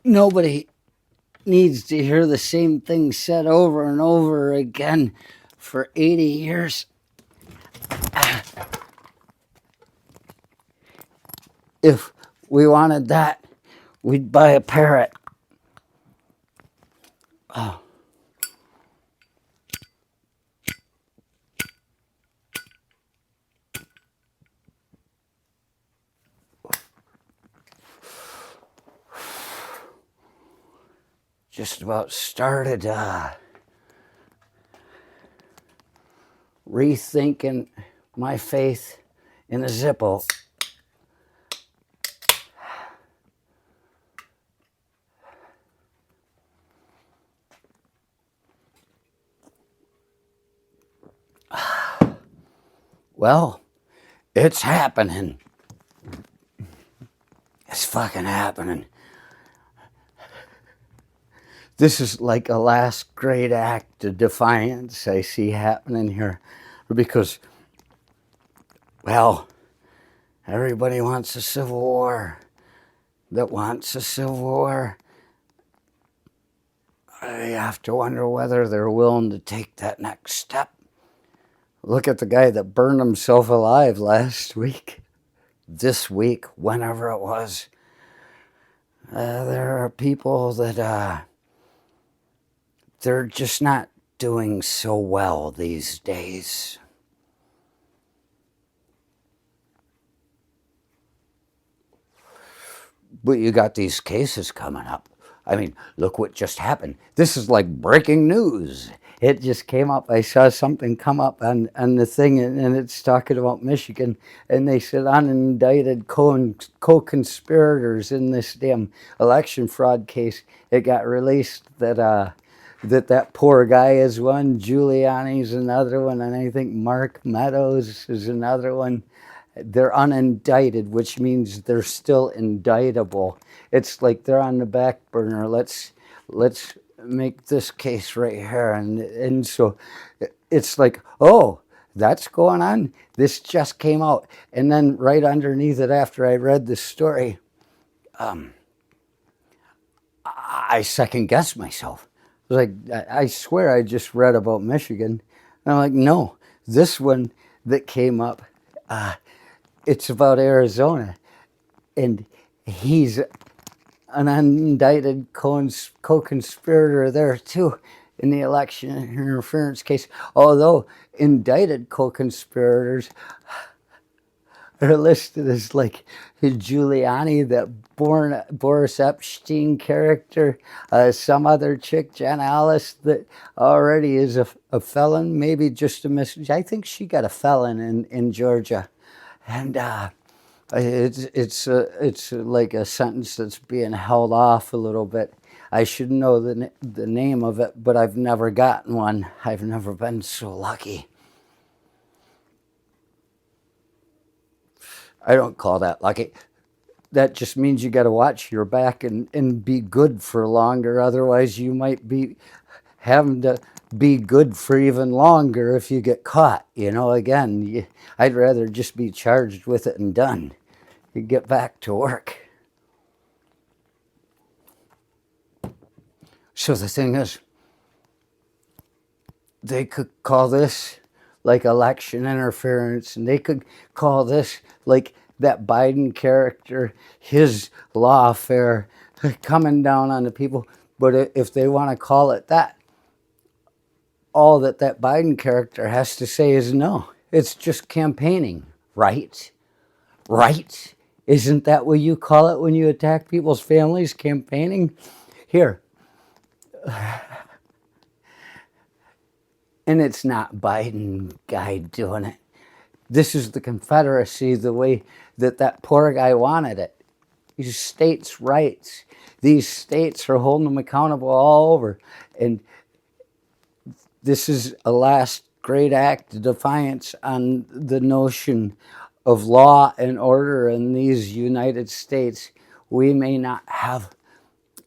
Nobody needs to hear the same thing said over and over again for 80 years. If we wanted that, we'd buy a parrot. Oh. Just about started rethinking my faith in a Zippo. Well, it's happening. It's fucking happening. This is like a last great act of defiance I see happening here. Because, well, everybody wants a civil war. That wants a civil war. I have to wonder whether they're willing to take that next step. Look at the guy that burned himself alive last week. This week, whenever it was. There are people that they're just not doing so well these days. But you got these cases coming up. I mean, look what just happened. This is like breaking news. It just came up. I saw something come up on the thing, and it's talking about Michigan. And they said unindicted co-conspirators in this damn election fraud case. It got released that that poor guy is one, Giuliani's another one, and I think Mark Meadows is another one. They're unindicted, which means they're still indictable. It's like they're on the back burner. Let's make this case right here, and so it's like, oh, that's going on. This just came out, and then right underneath it, after I read the story, I second guessed myself. Like, I swear I just read about Michigan, and I'm like, no, this one that came up. It's about Arizona, and he's an unindicted co-conspirator there too in the election interference case. Although indicted co-conspirators are listed as like Giuliani, that Boris Epstein character, some other chick, Jen Alice, that already is a felon, maybe just a I think she got a felon in Georgia. And it's like a sentence that's being held off a little bit. I should know the name of it, but I've never gotten one. I've never been so lucky. I don't call that lucky. That just means you got to watch your back and be good for longer. Otherwise, you might be having to be good for even longer if you get caught. You know, again, I'd rather just be charged with it and done. You get back to work. So the thing is, they could call this like election interference, and they could call this like that Biden character, his lawfare coming down on the people. But if they want to call it that, all that Biden character has to say is no. It's just campaigning, right? Right? Isn't that what you call it when you attack people's families? Campaigning? Here. And it's not Biden guy doing it. This is the Confederacy, the way that poor guy wanted it. These states' rights. These states are holding them accountable all over. And this is a last great act of defiance on the notion of law and order in these United States. We may not have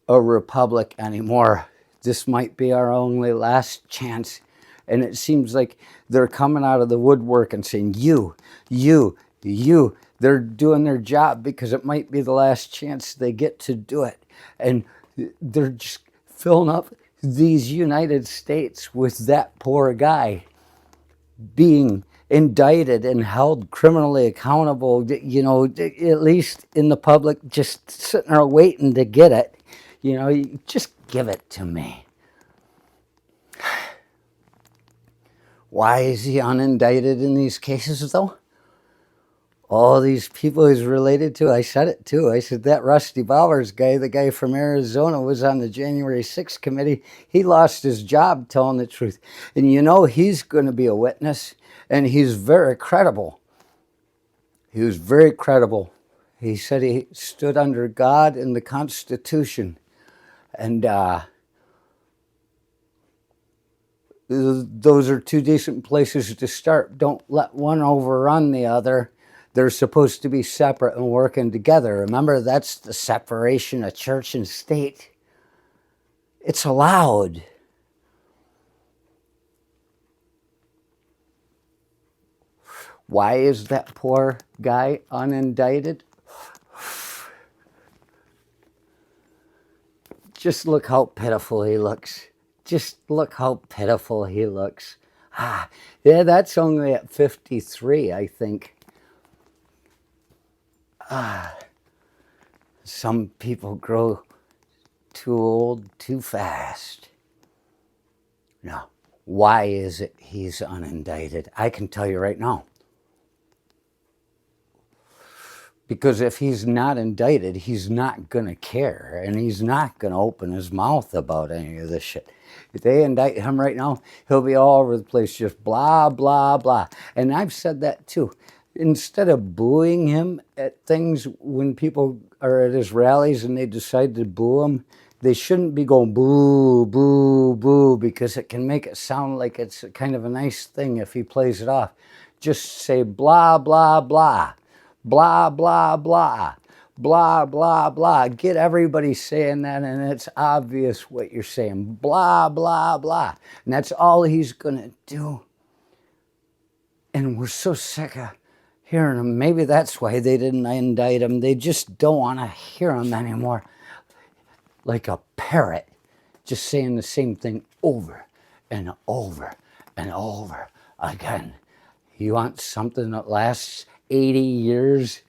a republic anymore. This might be our only last chance. And it seems like they're coming out of the woodwork and saying, you. They're doing their job because it might be the last chance they get to do it. And They're just filling up these United States with that poor guy being indicted and held criminally accountable, at least in the public, just sitting there waiting to get it. You just give it to me. Why is he unindicted in these cases, though? All these people he's related to, I said it too. I said that Rusty Bowers guy, the guy from Arizona, was on the January 6th committee. He lost his job telling the truth. And he's going to be a witness, and he's very credible. He was very credible. He said he stood under God and the Constitution. And those are two decent places to start. Don't let one overrun the other. They're supposed to be separate and working together. Remember, that's the separation of church and state. It's allowed. Why is that poor guy unindicted? Just look how pitiful he looks. Just look how pitiful he looks. Yeah, that's only at 53, I think. Some people grow too old too fast. Now, why is it he's unindicted? I can tell you right now. Because if he's not indicted, he's not going to care, and he's not going to open his mouth about any of this shit. If they indict him right now, he'll be all over the place, just blah, blah, blah. And I've said that too. Instead of booing him at things when people are at his rallies and they decide to boo him, they shouldn't be going boo, boo, boo, because it can make it sound like it's kind of a nice thing if he plays it off. Just say blah, blah, blah, blah, blah, blah, blah, blah, blah. Get everybody saying that, and it's obvious what you're saying. Blah, blah, blah. And that's all he's going to do. And we're so sick of hearing him. Maybe that's why they didn't indict him. They just don't want to hear him anymore. Like a parrot, just saying the same thing over and over and over again. You want something that lasts 80 years?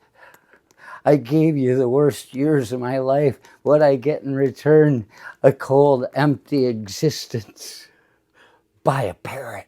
I gave you the worst years of my life. What I get in return? A cold, empty existence by a parrot.